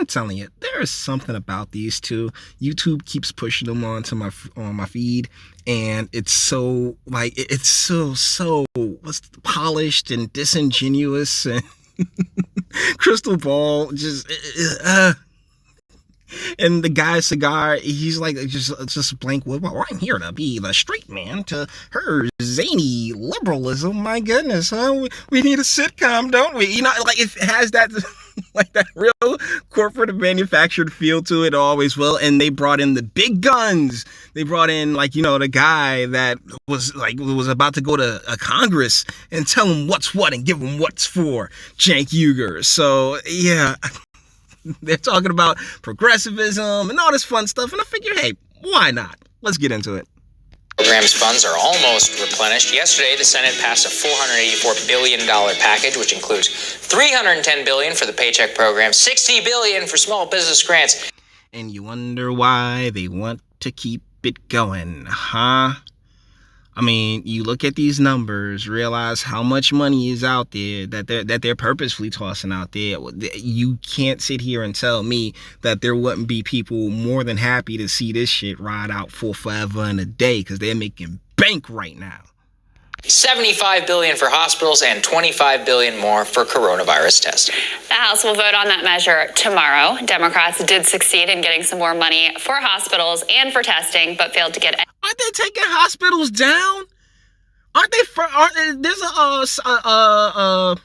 I'm telling you, there is something about these two. YouTube keeps pushing them on my feed, and it's so like it's so what's polished and disingenuous and crystal ball just and the guy cigar, he's like just blank. Well, I'm here to be the straight man to her zany liberalism. My goodness, huh? We need a sitcom, don't we? You know, like it has that like that real corporate and manufactured feel to it. Always will. And they brought in the big guns. They brought in like, you know, the guy that was about to go to a Congress and tell him what's what and give him what's for. Cenk Uygur. So yeah. They're talking about progressivism and all this fun stuff, and I figure, hey, why not? Let's get into it. Program's funds are almost replenished. Yesterday, the Senate passed a $484 billion package, which includes $310 billion for the Paycheck Program, $60 billion for small business grants. And you wonder why they want to keep it going, huh? I mean, you look at these numbers, realize how much money is out there that they're purposefully tossing out there. You can't sit here and tell me that there wouldn't be people more than happy to see this shit ride out for forever and a day because they're making bank right now. $75 billion for hospitals and $25 billion more for coronavirus testing. The House will vote on that measure tomorrow. Democrats did succeed in getting some more money for hospitals and for testing, but failed to get. Aren't they taking hospitals down? There's a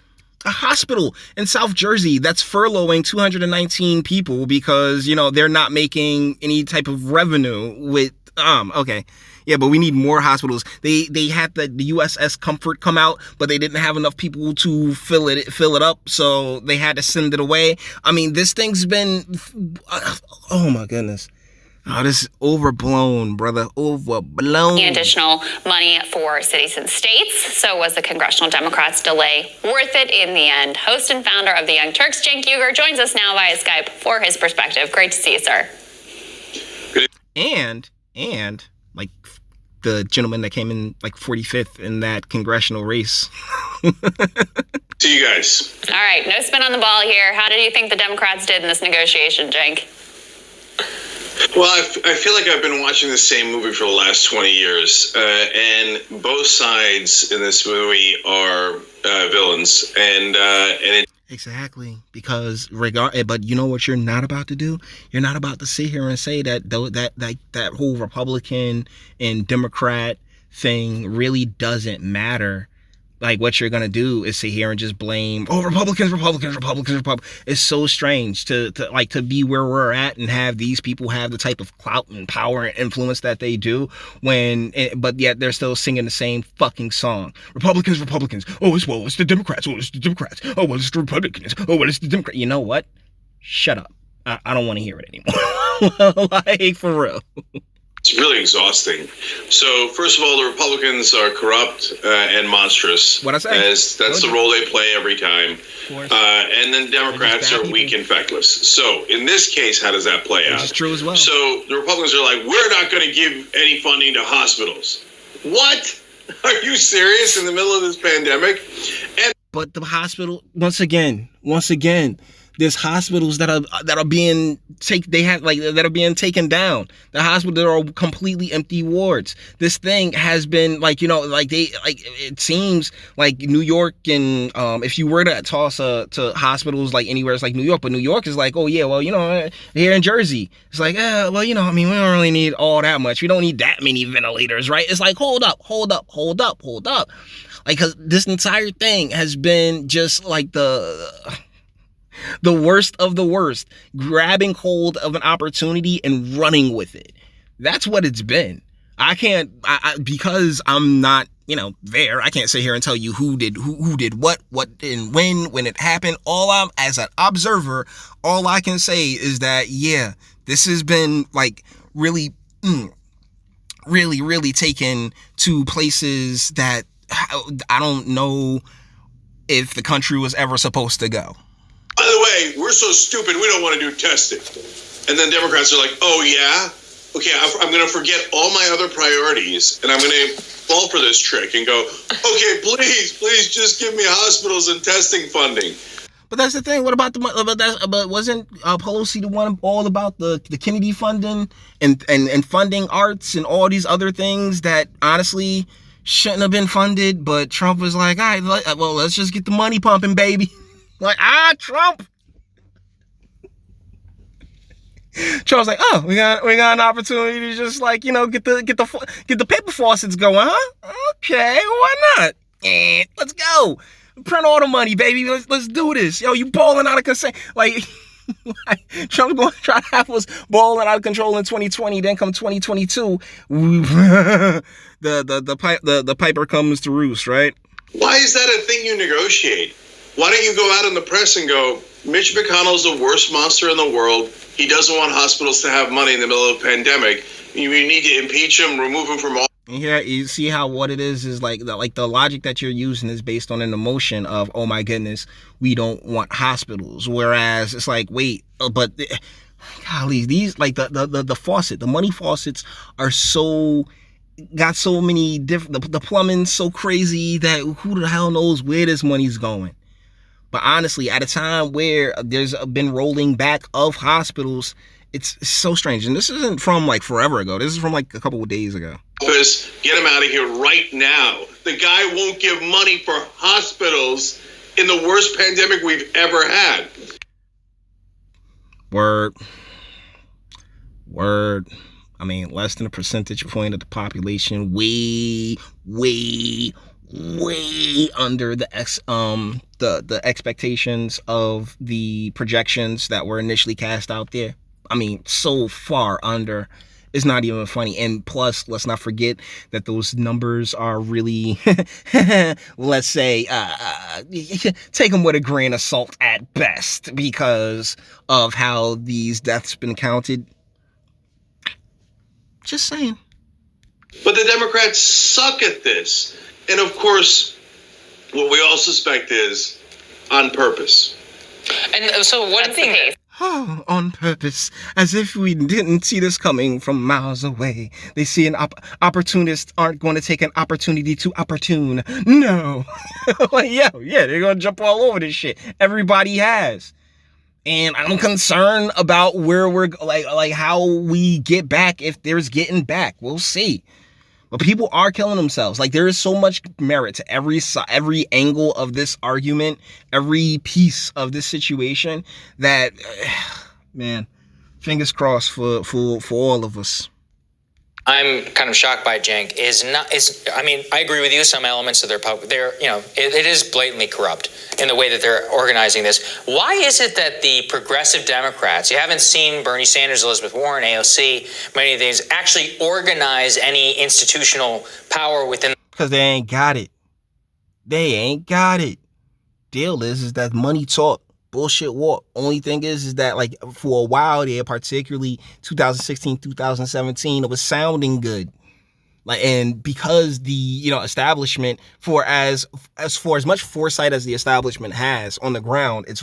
hospital in South Jersey that's furloughing 219 people because, you know, they're not making any type of revenue with okay. Yeah, but we need more hospitals. They had the USS Comfort come out, but they didn't have enough people to fill it up, so they had to send it away. I mean, this thing's been oh my goodness. Oh, this is overblown, brother. Overblown. Additional money for cities and states. So was the congressional Democrats' delay worth it in the end? Host and founder of the Young Turks, Cenk Uygur, joins us now via Skype for his perspective. Great to see you, sir. And like the gentleman that came in like 45th in that congressional race. See you guys. All right, no spin on the ball here. How did you think the Democrats did in this negotiation, Cenk? Well, I feel like I've been watching the same movie for the last 20 years, and both sides in this movie are villains, and it. Exactly, because but you know what you're not about to do? You're not about to sit here and say that whole Republican and Democrat thing really doesn't matter. Like, what you're gonna do is sit here and just blame, Republicans. It's so strange to be where we're at and have these people have the type of clout and power and influence that they do but yet they're still singing the same fucking song. Republicans. Oh, it's the Democrats. Oh, it's the Democrats. Oh, well, it's the Republicans. Oh, well, it's the Democrats. You know what? Shut up. I don't want to hear it anymore. Like, for real. It's really exhausting. So, first of all, the Republicans are corrupt and monstrous. What I say? That's the role they play every time. And then Democrats are weak and feckless. So, in this case, how does that play out? Which is true as well. So, the Republicans are like, we're not going to give any funding to hospitals. What? Are you serious in the middle of this pandemic? But the hospital, once again, there's hospitals that are being taken down. The hospitals that are completely empty wards. This thing has been it seems like New York and if you were to toss to hospitals like anywhere, it's like New York, but New York is like, oh yeah, well, you know, here in Jersey, it's like, well, you know, I mean, we don't really need all that much. We don't need that many ventilators, right? It's like, hold up. Like, cause this entire thing has been just like the worst of the worst, grabbing hold of an opportunity and running with it. That's what it's been. Because I'm not, you know, there. I can't sit here and tell you who did what and when it happened. As an observer, all I can say is that, yeah, this has been like really taken to places that I don't know if the country was ever supposed to go. By the way, we're so stupid, we don't want to do testing. And then Democrats are like, oh, yeah? Okay, I'm going to forget all my other priorities, and I'm going to fall for this trick and go, okay, please just give me hospitals and testing funding. But that's the thing. What about but wasn't Pelosi the one all about the Kennedy funding and funding arts and all these other things that honestly shouldn't have been funded? But Trump was like, all right, well, let's just get the money pumping, baby. Like, Trump. Trump's like, oh, we got an opportunity to just like, get the paper faucets going, huh? Okay, why not? Let's go. Print all the money, baby. Let's do this. Yo, you balling out of control. Like, Trump's going to try to have us balling out of control in 2020. Then come 2022, the piper comes to roost, right? Why is that a thing you negotiate? Why don't you go out in the press and go, Mitch McConnell's the worst monster in the world. He doesn't want hospitals to have money in the middle of a pandemic. You need to impeach him, remove him from all. And here you see how what it is like the logic that you're using is based on an emotion of, oh my goodness, we don't want hospitals. Whereas it's like, wait, but golly, these like the money faucets are got so many different, the plumbing's so crazy that who the hell knows where this money's going. But honestly, at a time where there's been rolling back of hospitals, it's so strange. And this isn't from like forever ago. This is from like a couple of days ago. Get him out of here right now. The guy won't give money for hospitals in the worst pandemic we've ever had. Word. I mean, less than a percentage point of the population, way under the expectations of the projections that were initially cast out there. I mean, so far under. It's not even funny. And plus, let's not forget that those numbers are really, let's say, take them with a grain of salt at best because of how these deaths been counted. Just saying. But the Democrats suck at this. And of course, what we all suspect is on purpose. And so one thing... Oh, on purpose, as if we didn't see this coming from miles away. They see an opportunists aren't going to take an opportunity to opportune. No. Like, yeah, they're going to jump all over this shit. Everybody has. And I'm concerned about where we're, like how we get back if there's getting back. We'll see. But people are killing themselves. Like, there is so much merit to every angle of this argument, every piece of this situation that, man, fingers crossed for all of us. I'm kind of shocked by Cenk I mean, I agree with you. Some elements of it is blatantly corrupt in the way that they're organizing this. Why is it that the progressive Democrats, you haven't seen Bernie Sanders, Elizabeth Warren, AOC, many of these actually organize any institutional power within? Because they ain't got it. Deal is that money talk. Bullshit walk. Only thing is that like for a while there, particularly 2016, 2017, it was sounding good. Like, and because the establishment, for as much foresight as the establishment has on the ground, it's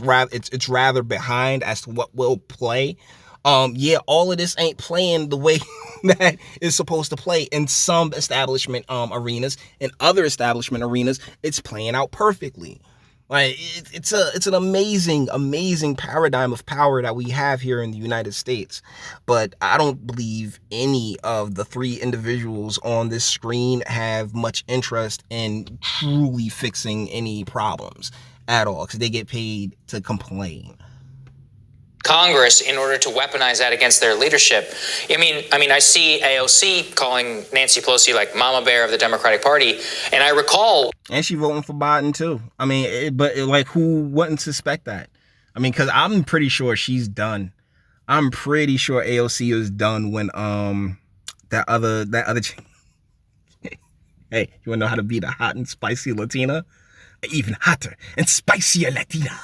rather behind as to what will play. All of this ain't playing the way that it's supposed to play in some establishment arenas. In other establishment arenas, it's playing out perfectly. Like, it's an amazing paradigm of power that we have here in the United States. But I don't believe any of the three individuals on this screen have much interest in truly fixing any problems at all, because they get paid to complain. Congress in order to weaponize that against their leadership. I mean, I see AOC calling Nancy Pelosi like Mama Bear of the Democratic Party, and I recall. And she voting for Biden too. I mean, like, who wouldn't suspect that? I mean, because I'm pretty sure she's done. I'm pretty sure AOC is done when that other. Hey, you wanna know how to beat a hot and spicy Latina? Even hotter and spicier Latina.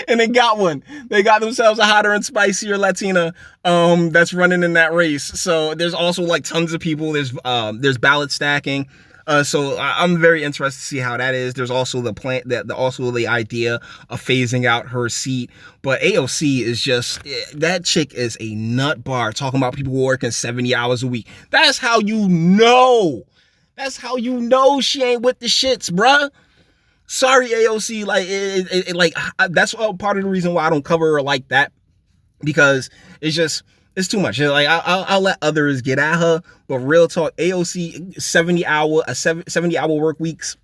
And they got one. They got themselves a hotter and spicier Latina that's running in that race. So there's also like tons of people. There's ballot stacking. So I'm very interested to see how that is. There's also the idea of phasing out her seat. But AOC is just, that chick is a nut bar, talking about people working 70 hours a week. That's how you know. She ain't with the shits, bruh. Sorry, AOC. Like, that's part of the reason why I don't cover her like that, because it's too much. Like, I'll let others get at her, but real talk, AOC 70 hour work weeks.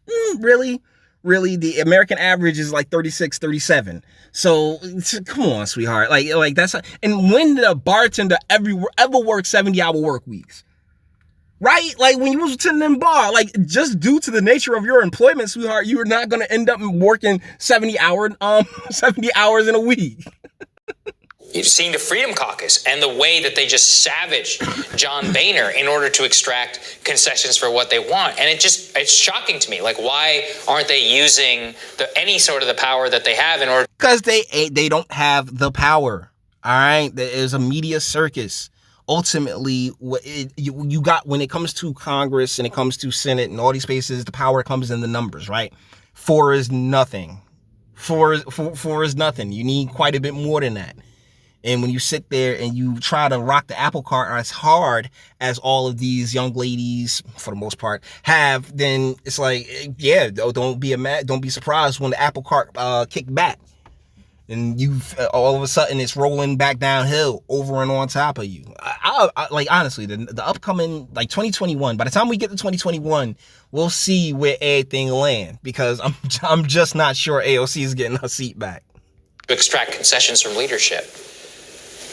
Really, the American average is like 36, 37. So come on, sweetheart. Like that's and when did a bartender ever work 70 hour work weeks? Right? Like when you was attending bar, like just due to the nature of your employment, sweetheart, you are not gonna end up working 70 hours in a week. You've seen the Freedom Caucus and the way that they just savage John Boehner in order to extract concessions for what they want. And it's shocking to me. Like, why aren't they using any sort of the power that they have in order? Because they don't have the power. All right? There's a media circus. Ultimately, you got, when it comes to Congress and it comes to Senate and all these spaces, the power comes in the numbers, right? 4 is nothing. 4 is nothing. You need quite a bit more than that. And when you sit there and you try to rock the apple cart as hard as all of these young ladies, for the most part, have, then it's like, yeah, don't be surprised when the apple cart kick back, and all of a sudden it's rolling back downhill over and on top of you. I like, honestly, the upcoming, like 2021. By the time we get to 2021, we'll see where everything land, because I'm just not sure AOC is getting her seat back. To extract concessions from leadership.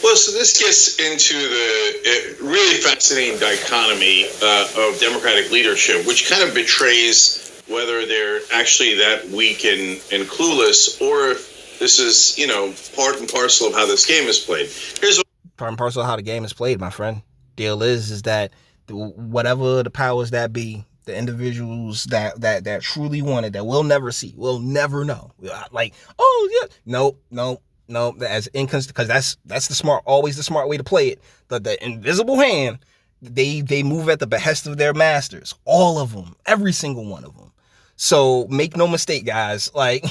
Well, so this gets into the really fascinating dichotomy of Democratic leadership, which kind of betrays whether they're actually that weak and clueless, or if this is, part and parcel of how this game is played. Part and parcel of how the game is played, my friend. Deal is that whatever the powers that be, the individuals that truly want it, that we'll never see, we'll never know. Like, oh yeah, nope. No, as inconsistent, because that's always the smart way to play it. The invisible hand, they move at the behest of their masters. All of them, every single one of them. So make no mistake, guys. Like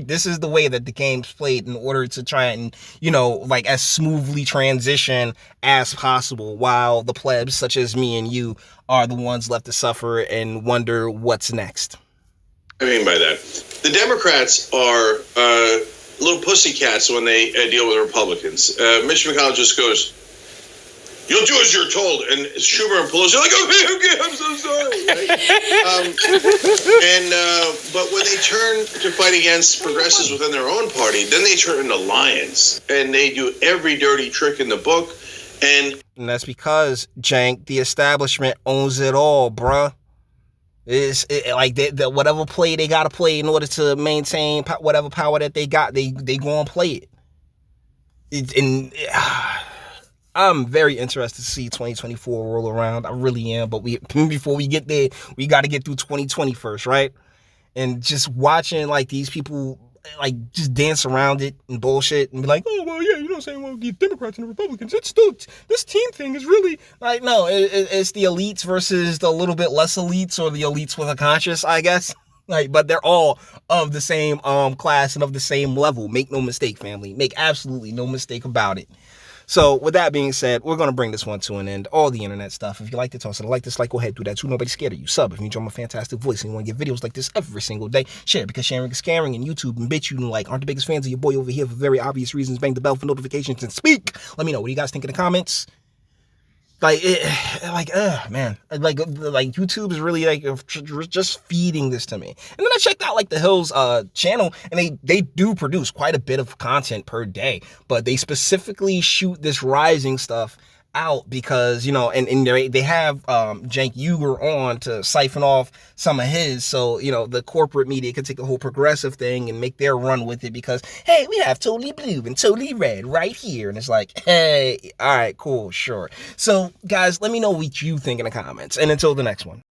this is the way that the game's played, in order to try and, like, as smoothly transition as possible, while the plebs such as me and you are the ones left to suffer and wonder what's next. I mean by that, the Democrats are little pussycats when they deal with Republicans. Mitch McConnell just goes, "You'll do as you're told," and Schumer and Pelosi are like, "Okay, I'm so sorry." Right? But when they turn to fight against progressives within their own party, then they turn into lions, and they do every dirty trick in the book. And that's because, Jank, the establishment owns it all, bruh. It's like whatever play they gotta play in order to maintain whatever power that they got, they go and play it. I'm very interested to see 2024 roll around. I really am. But before we get there, we got to get through 2020 first, right? And just watching, like, these people, like, just dance around it and bullshit and be like, oh, well, yeah, you know what I'm saying? Well, the Democrats and the Republicans, it's still, this team thing is really, like, no, it's the elites versus the little bit less elites, or the elites with a conscience, I guess. Like, but they're all of the same class and of the same level. Make no mistake, family. Make absolutely no mistake about it. So with that being said, we're going to bring this one to an end. All the internet stuff. If you like to toss it, like, dislike, go ahead, do that too. Nobody's scared of you. Sub if you enjoy my fantastic voice and you want to get videos like this every single day. Share, because sharing is caring, and YouTube and bitch you like aren't the biggest fans of your boy over here for very obvious reasons. Bang the bell for notifications and speak. Let me know what you guys think in the comments. Man, like YouTube is really like just feeding this to me. And then I checked out like the Hills channel, and they do produce quite a bit of content per day, but they specifically shoot this rising stuff out because, and they have Cenk Uygur on to siphon off some of his, so the corporate media can take the whole progressive thing and make their run with it, because hey, we have totally blue and totally red right here, and it's like, hey, all right, cool, sure. So guys, let me know what you think in the comments, and until the next one.